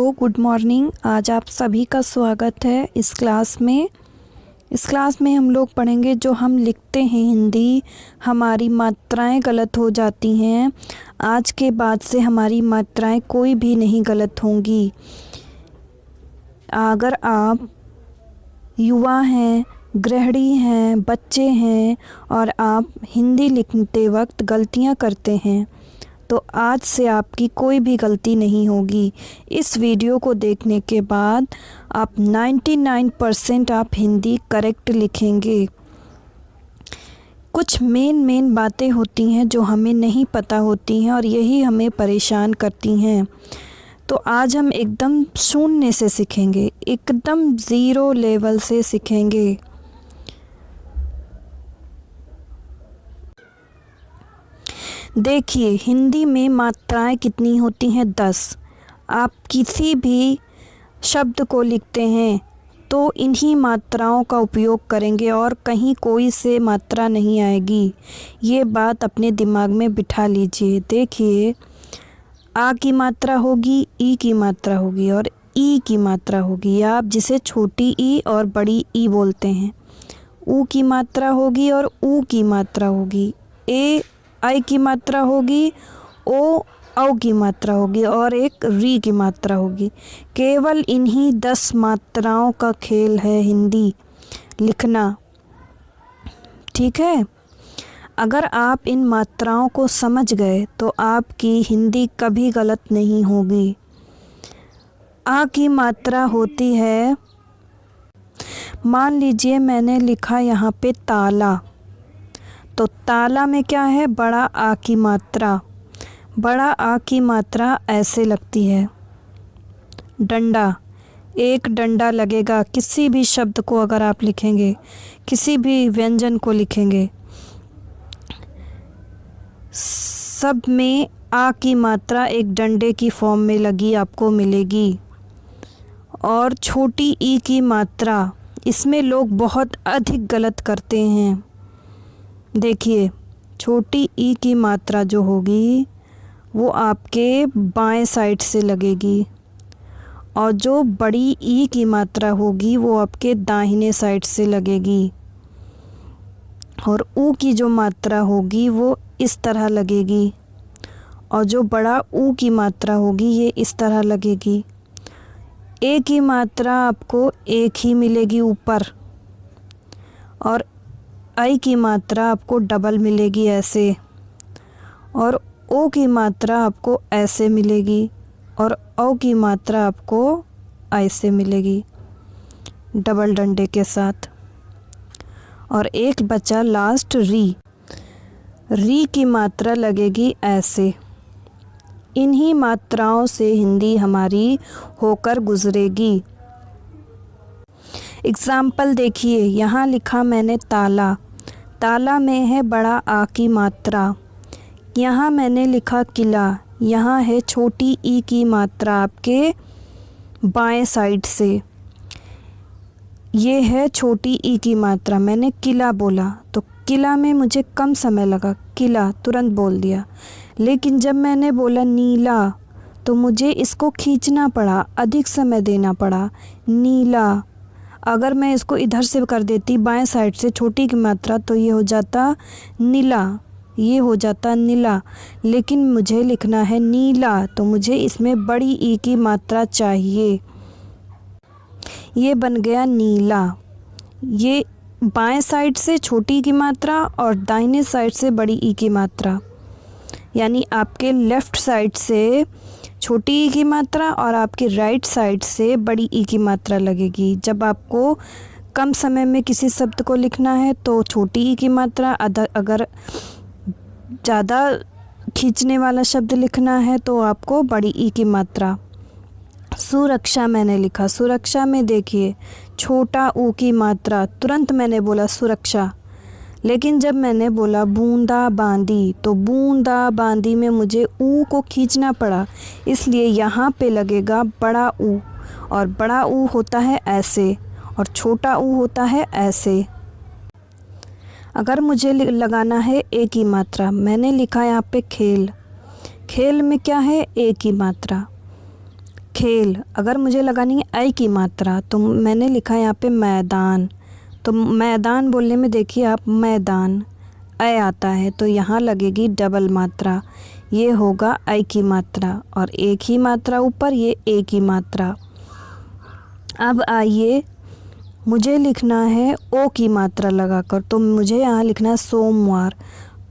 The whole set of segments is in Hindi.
Good morning. आज आप सभी का स्वागत है इस क्लास में हम लोग पढ़ेंगे जो हम लिखते हैं हिंदी, हमारी मात्राएं गलत हो जाती हैं। आज के बाद से हमारी मात्राएं कोई भी नहीं गलत होंगी। अगर आप युवा हैं, गृहिणी हैं, बच्चे हैं और आप हिंदी लिखते वक्त गलतियां करते हैं तो आज से आपकी कोई भी गलती नहीं होगी। इस वीडियो को देखने के बाद आप 99% आप हिंदी करेक्ट लिखेंगे। कुछ मेन बातें होती हैं जो हमें नहीं पता होती हैं और यही हमें परेशान करती हैं। तो आज हम एकदम शून्य से सीखेंगे, एकदम ज़ीरो लेवल से सीखेंगे। देखिए, हिंदी में मात्राएं कितनी होती हैं? 10। आप किसी भी शब्द को लिखते हैं तो इन्हीं मात्राओं का उपयोग करेंगे और कहीं कोई से मात्रा नहीं आएगी। ये बात अपने दिमाग में बिठा लीजिए। देखिए, आ की मात्रा होगी, ई की मात्रा होगी और ई की मात्रा होगी। आप जिसे छोटी ई और बड़ी ई बोलते हैं। ऊ की मात्रा होगी और ऊ की मात्रा होगी। ए आई की मात्रा होगी, ओ औ की मात्रा होगी और एक री की मात्रा होगी। केवल इन्हीं 10 मात्राओं का खेल है हिंदी लिखना। ठीक है, अगर आप इन मात्राओं को समझ गए तो आपकी हिंदी कभी गलत नहीं होगी। आ की मात्रा होती है, मान लीजिए मैंने लिखा यहाँ पे ताला, तो ताला में क्या है? बड़ा आ की मात्रा। बड़ा आ की मात्रा ऐसे लगती है। डंडा, एक डंडा लगेगा। किसी भी शब्द को अगर आप लिखेंगे, किसी भी व्यंजन को लिखेंगे, सब में आ की मात्रा एक डंडे की फॉर्म में लगी आपको मिलेगी। और छोटी ई की मात्रा, इसमें लोग बहुत अधिक गलत करते हैं। देखिए, छोटी ई की मात्रा जो होगी वो आपके बाएं साइड से लगेगी और जो बड़ी ई की मात्रा होगी वो आपके दाहिने साइड से लगेगी। और ऊ की जो मात्रा होगी वो इस तरह लगेगी और जो बड़ा ऊ की मात्रा होगी ये इस तरह लगेगी। ए की मात्रा आपको एक ही मिलेगी ऊपर और आई की मात्रा आपको डबल मिलेगी ऐसे, और ओ की मात्रा आपको ऐसे मिलेगी और औ की मात्रा आपको ऐसे मिलेगी डबल डंडे के साथ। और एक बचा लास्ट री। री की मात्रा लगेगी ऐसे। इन्हीं मात्राओं से हिंदी हमारी होकर गुजरेगी। एग्ज़ाम्पल देखिए, यहाँ लिखा मैंने ताला। ताला में है बड़ा आ की मात्रा। यहाँ मैंने लिखा किला। यहाँ है छोटी ई की मात्रा आपके बाएं साइड से। ये है छोटी ई की मात्रा। मैंने किला बोला तो किला में मुझे कम समय लगा, किला तुरंत बोल दिया। लेकिन जब मैंने बोला नीला तो मुझे इसको खींचना पड़ा, अधिक समय देना पड़ा। नीला, अगर मैं इसको इधर से कर देती बाएं साइड से छोटी की मात्रा तो ये हो जाता नीला, ये हो जाता नीला। लेकिन मुझे लिखना है नीला तो मुझे इसमें बड़ी ई की मात्रा चाहिए। ये बन गया नीला। ये बाएं साइड से छोटी की मात्रा और दाहिने साइड से बड़ी ई की मात्रा, यानी आपके लेफ़्ट साइड से छोटी ई की मात्रा और आपकी राइट साइड से बड़ी ई की मात्रा लगेगी। जब आपको कम समय में किसी शब्द को लिखना है तो छोटी ई की मात्रा, अगर ज़्यादा खींचने वाला शब्द लिखना है तो आपको बड़ी ई की मात्रा। सुरक्षा मैंने लिखा। सुरक्षा में देखिए, छोटा ऊ की मात्रा, तुरंत मैंने बोला सुरक्षा। लेकिन जब मैंने बोला बूंदा बांदी तो बूंदा बांदी में मुझे ऊ को खींचना पड़ा, इसलिए यहाँ पे लगेगा बड़ा ऊ। और बड़ा ऊ होता है ऐसे और छोटा ऊ होता है ऐसे। अगर मुझे लगाना है ए की मात्रा, मैंने लिखा यहाँ पे खेल। खेल में क्या है? ए की मात्रा। खेल, अगर मुझे लगानी है ऐ की मात्रा तो मैंने लिखा है यहाँ पे मैदान। तो मैदान बोलने में देखिए आप मैदान ऐ आता है तो यहाँ लगेगी डबल मात्रा, ये होगा ऐ की मात्रा और एक ही मात्रा ऊपर, ये ए की मात्रा। अब आइए मुझे लिखना है ओ की मात्रा लगाकर, तो मुझे यहाँ लिखना है सोमवार।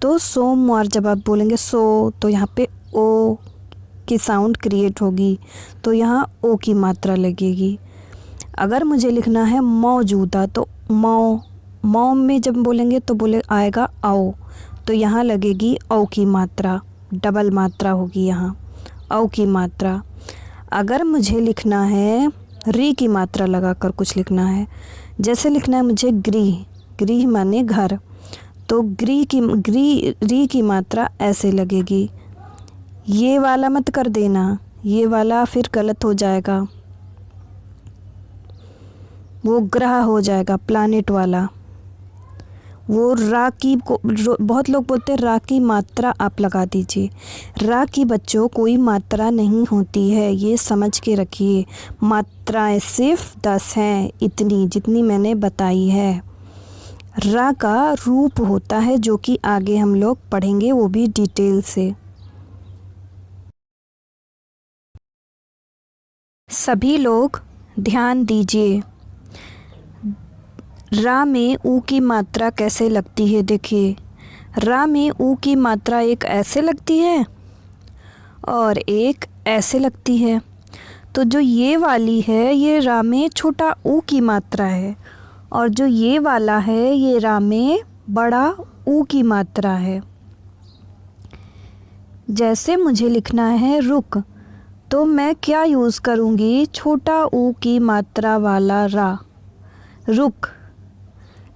तो सोमवार जब आप बोलेंगे सो तो यहाँ पे ओ की साउंड क्रिएट होगी, तो यहाँ ओ की मात्रा लगेगी। अगर मुझे लिखना है मौजूदा तो मौ में जब बोलेंगे तो बोले आएगा आओ, तो यहाँ लगेगी औ की मात्रा, डबल मात्रा होगी यहाँ औ की मात्रा। अगर मुझे लिखना है री की मात्रा लगाकर कुछ लिखना है, जैसे लिखना है मुझे गृह, गृह माने घर, तो री की मात्रा ऐसे लगेगी। ये वाला मत कर देना, ये वाला फिर गलत हो जाएगा, वो ग्रह हो जाएगा प्लैनेट वाला। वो रा की को बहुत लोग बोलते हैं रा की मात्रा आप लगा दीजिए। रा की बच्चों कोई मात्रा नहीं होती है, ये समझ के रखिए। मात्राएं सिर्फ 10 हैं, इतनी जितनी मैंने बताई है। रा का रूप होता है जो कि आगे हम लोग पढ़ेंगे, वो भी डिटेल से। सभी लोग ध्यान दीजिए, रा में ऊ की मात्रा कैसे लगती है। देखिए रा में ऊ की मात्रा एक ऐसे लगती है और एक ऐसे लगती है। तो जो ये वाली है ये रा में छोटा ऊ की मात्रा है, और जो ये वाला है ये रा में बड़ा ऊ की मात्रा है। जैसे मुझे लिखना है रुक, तो मैं क्या यूज़ करूँगी, छोटा ऊ की मात्रा वाला रा, रुक।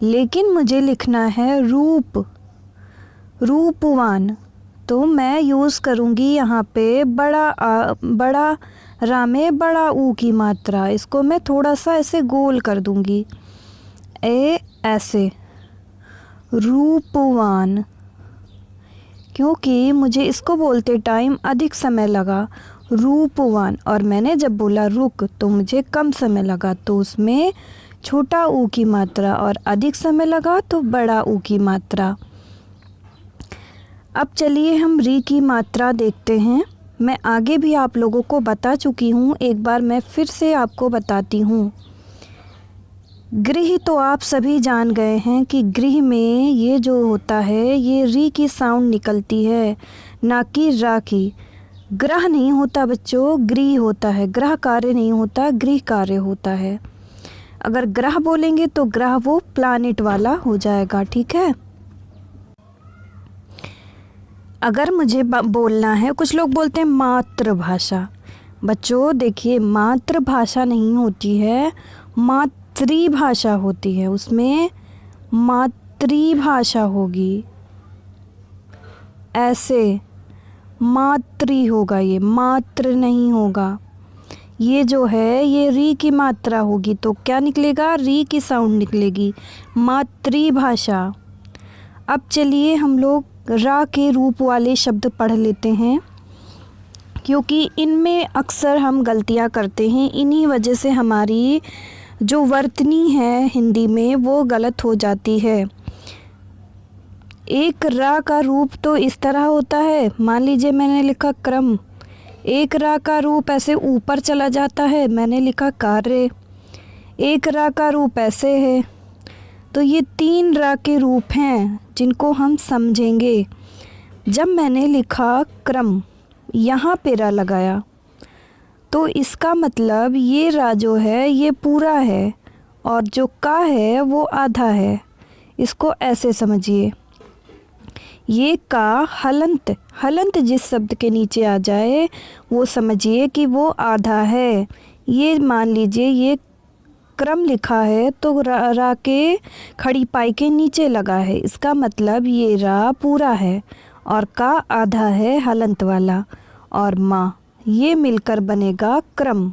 लेकिन मुझे लिखना है रूप, रूपवान, तो मैं यूज़ करूँगी यहाँ पे बड़ा रा में बड़ा ऊ की मात्रा। इसको मैं थोड़ा सा ऐसे गोल कर दूँगी, ऐसे रूपवान, क्योंकि मुझे इसको बोलते टाइम अधिक समय लगा रूपवान, और मैंने जब बोला रुक तो मुझे कम समय लगा, तो उसमें छोटा ऊ की मात्रा, और अधिक समय लगा तो बड़ा ऊ की मात्रा। अब चलिए हम री की मात्रा देखते हैं। मैं आगे भी आप लोगों को बता चुकी हूँ, एक बार मैं फिर से आपको बताती हूँ। गृह तो आप सभी जान गए हैं कि गृह में ये जो होता है ये री की साउंड निकलती है, ना कि रा की। ग्रह नहीं होता बच्चों, गृह होता है। ग्रह कार्य नहीं होता, गृह कार्य होता है। अगर ग्रह बोलेंगे तो ग्रह वो प्लैनेट वाला हो जाएगा, ठीक है। अगर मुझे बोलना है, कुछ लोग बोलते हैं मातृभाषा। बच्चों देखिए मातृभाषा नहीं होती है, मातृभाषा होती है, उसमें मातृभाषा होगी, ऐसे मातृ होगा, ये मात्र नहीं होगा। ये जो है ये री की मात्रा होगी, तो क्या निकलेगा, री की साउंड निकलेगी, मातृभाषा। अब चलिए हम लोग रा के रूप वाले शब्द पढ़ लेते हैं, क्योंकि इनमें अक्सर हम गलतियां करते हैं, इन्हीं वजह से हमारी जो वर्तनी है हिंदी में वो गलत हो जाती है। एक रा का रूप तो इस तरह होता है, मान लीजिए मैंने लिखा क्रम, एक रा का रूप ऐसे ऊपर चला जाता है, मैंने लिखा कार्य। एक रा का रूप ऐसे है, तो ये 3 रा के रूप हैं जिनको हम समझेंगे। जब मैंने लिखा क्रम, यहाँ पे रा लगाया, तो इसका मतलब ये रा जो है ये पूरा है और जो का है वो आधा है। इसको ऐसे समझिए, ये का हलंत, हलंत जिस शब्द के नीचे आ जाए वो समझिए कि वो आधा है। ये मान लीजिए ये क्रम लिखा है तो रा के खड़ी पाई के नीचे लगा है, इसका मतलब ये रा पूरा है और का आधा है हलंत वाला, और माँ, ये मिलकर बनेगा क्रम।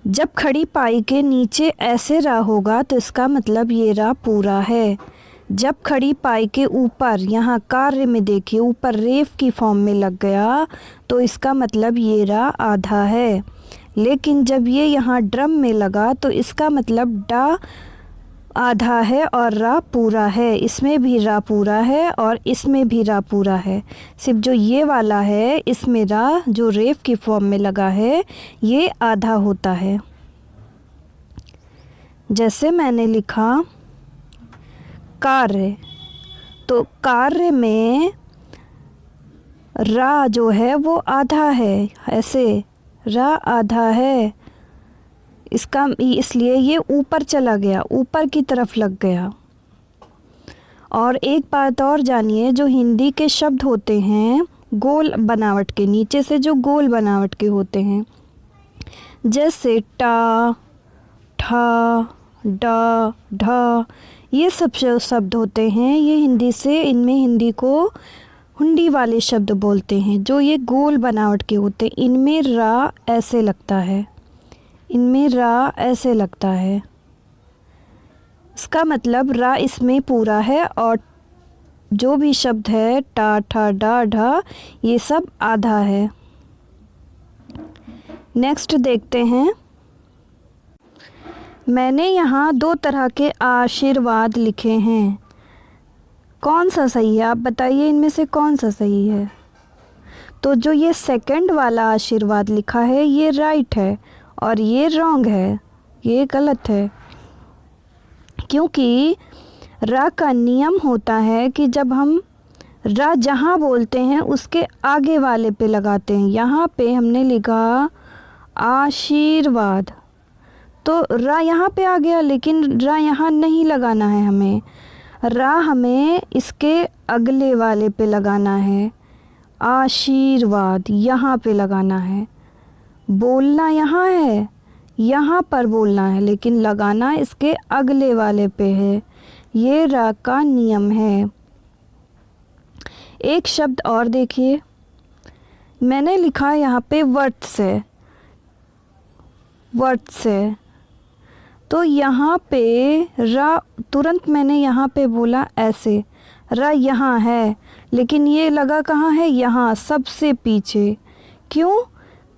जब खड़ी पाई के नीचे ऐसे रा होगा तो इसका मतलब ये रा पूरा है। जब खड़ी पाई के ऊपर यहाँ कार्य में देखिए ऊपर रेफ की फॉर्म में लग गया तो इसका मतलब ये रा आधा है। लेकिन जब ये यहाँ ड्रम में लगा तो इसका मतलब डा आधा है और रा पूरा है। इसमें भी रा पूरा है और इसमें भी रा पूरा है। सिर्फ जो ये वाला है इसमें रा जो रेफ की फॉर्म में लगा है ये आधा होता है। जैसे मैंने लिखा कार्य, तो कार्य में रा जो है वो आधा है, ऐसे रा आधा है इसका, इसलिए ये ऊपर चला गया, ऊपर की तरफ लग गया। और एक बात और जानिए, जो हिंदी के शब्द होते हैं गोल बनावट के, नीचे से जो गोल बनावट के होते हैं, जैसे टा, ठा, डा, ढा, ये सब शब्द होते हैं, ये हिंदी से, इनमें हिंदी को हुंडी वाले शब्द बोलते हैं। जो ये गोल बनावट के होते हैं इनमें रा ऐसे लगता है, इनमें रा ऐसे लगता है। इसका मतलब रा इसमें पूरा है और जो भी शब्द है टा, ठा, डा, ढा, ये सब आधा है। नेक्स्ट देखते हैं। मैंने यहाँ 2 तरह के आशीर्वाद लिखे हैं, कौन सा सही है आप बताइए, इनमें से कौन सा सही है? तो जो ये सेकंड वाला आशीर्वाद लिखा है ये राइट है और ये रॉन्ग है, ये गलत है। क्योंकि रा का नियम होता है कि जब हम रा जहाँ बोलते हैं उसके आगे वाले पे लगाते हैं। यहाँ पे हमने लिखा आशीर्वाद, तो रा यहाँ पे आ गया, लेकिन रा यहाँ नहीं लगाना है हमें, रा हमें इसके अगले वाले पे लगाना है। आशीर्वाद यहाँ पे लगाना है, बोलना यहाँ है, यहाँ पर बोलना है, लेकिन लगाना इसके अगले वाले पे है। ये रा का नियम है। एक शब्द और देखिए, मैंने लिखा यहाँ पे वर्त से, वर्त से, तो यहाँ पे रा तुरंत मैंने यहाँ पे बोला ऐसे, रा यहाँ है लेकिन ये लगा कहाँ है, यहाँ सबसे पीछे। क्यों?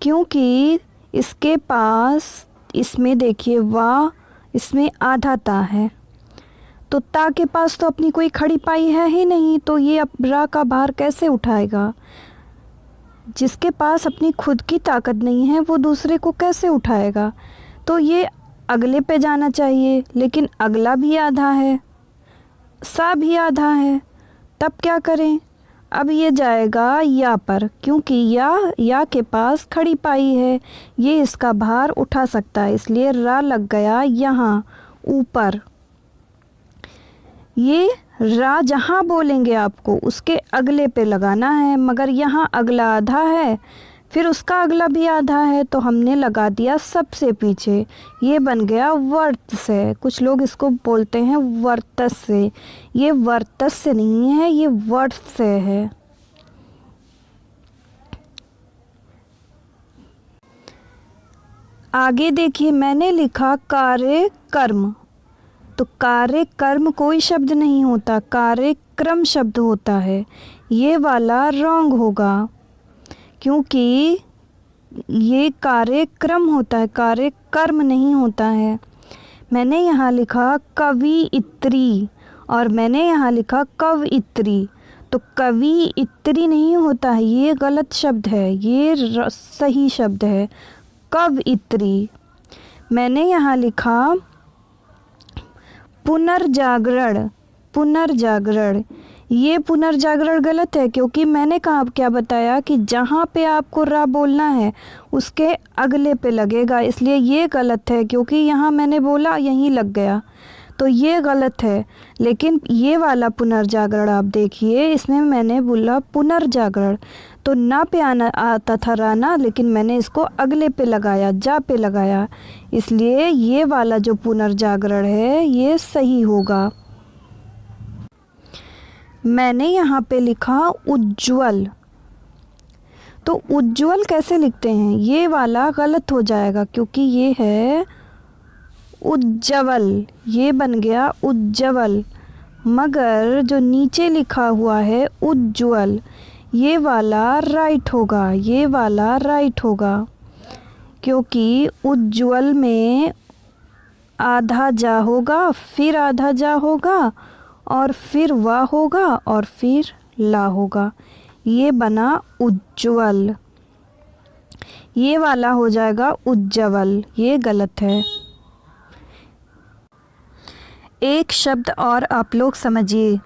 क्योंकि इसके पास, इसमें देखिए वा, इसमें आधा ता है, तो ता के पास तो अपनी कोई खड़ी पाई है ही नहीं, तो ये अब रा का भार कैसे उठाएगा? जिसके पास अपनी खुद की ताकत नहीं है वो दूसरे को कैसे उठाएगा? तो ये अगले पे जाना चाहिए, लेकिन अगला भी आधा है, सा भी आधा है, तब क्या करें? अब ये जाएगा या पर, क्योंकि या के पास खड़ी पाई है, ये इसका भार उठा सकता है, इसलिए रा लग गया यहाँ ऊपर। ये रा जहाँ बोलेंगे आपको उसके अगले पे लगाना है, मगर यहाँ अगला आधा है, फिर उसका अगला भी आधा है, तो हमने लगा दिया सबसे पीछे। ये बन गया वर्त से। कुछ लोग इसको बोलते हैं वर्तस से, ये वर्तस से नहीं है, ये वर्त से है। आगे देखिए, मैंने लिखा कार्य कर्म, तो कार्य कर्म कोई शब्द नहीं होता, कार्य क्रम शब्द होता है। ये वाला रॉन्ग होगा, क्योंकि ये कार्यक्रम होता है, कार्य कर्म नहीं होता है। मैंने यहाँ लिखा कवियत्री और मैंने यहाँ लिखा कवयित्री, तो कवियत्री नहीं होता है, ये गलत शब्द है, ये सही शब्द है कवयित्री। मैंने यहाँ लिखा पुनर्जागरण, पुनर्जागरण, ये पुनर्जागरण गलत है, क्योंकि मैंने कहा क्या बताया कि जहाँ पे आपको रा बोलना है उसके अगले पे लगेगा, इसलिए ये गलत है, क्योंकि यहाँ मैंने बोला यहीं लग गया, तो ये गलत है। लेकिन ये वाला पुनर्जागरण आप देखिए, इसमें मैंने बोला पुनर्जागरण, तो ना पे आना आता था राना, लेकिन मैंने इसको अगले पे लगाया, जा पे लगाया, इसलिए ये वाला जो पुनर्जागरण है ये सही होगा। मैंने यहाँ पे लिखा उज्ज्वल, तो उज्ज्वल कैसे लिखते हैं? ये वाला गलत हो जाएगा, क्योंकि ये है उज्ज्वल, ये बन गया उज्ज्वल, मगर जो नीचे लिखा हुआ है उज्ज्वल, ये वाला राइट होगा, ये वाला राइट होगा, क्योंकि उज्ज्वल में आधा जा होगा, फिर आधा जा होगा, और फिर वा होगा, और फिर ला होगा, ये बना उज्ज्वल। ये वाला हो जाएगा उज्ज्वल, ये गलत है। एक शब्द और आप लोग समझिए।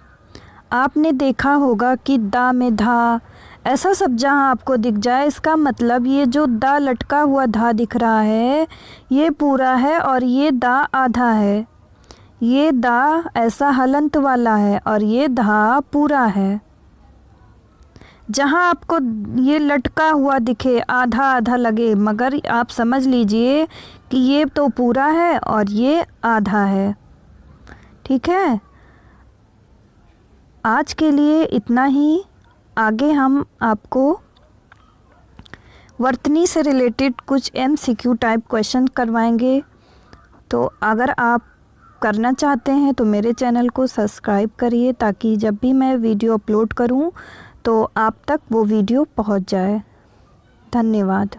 आपने देखा होगा कि दा में धा, ऐसा सब जहाँ आपको दिख जाए, इसका मतलब ये जो दा लटका हुआ धा दिख रहा है ये पूरा है और ये दा आधा है। ये दा ऐसा हलंत वाला है और ये धा पूरा है। जहाँ आपको ये लटका हुआ दिखे, आधा आधा लगे, मगर आप समझ लीजिए कि ये तो पूरा है और ये आधा है। ठीक है, आज के लिए इतना ही। आगे हम आपको वर्तनी से रिलेटेड कुछ MCQ टाइप क्वेश्चन करवाएंगे। तो अगर आप करना चाहते हैं तो मेरे चैनल को सब्सक्राइब करिए, ताकि जब भी मैं वीडियो अपलोड करूं तो आप तक वो वीडियो पहुंच जाए। धन्यवाद।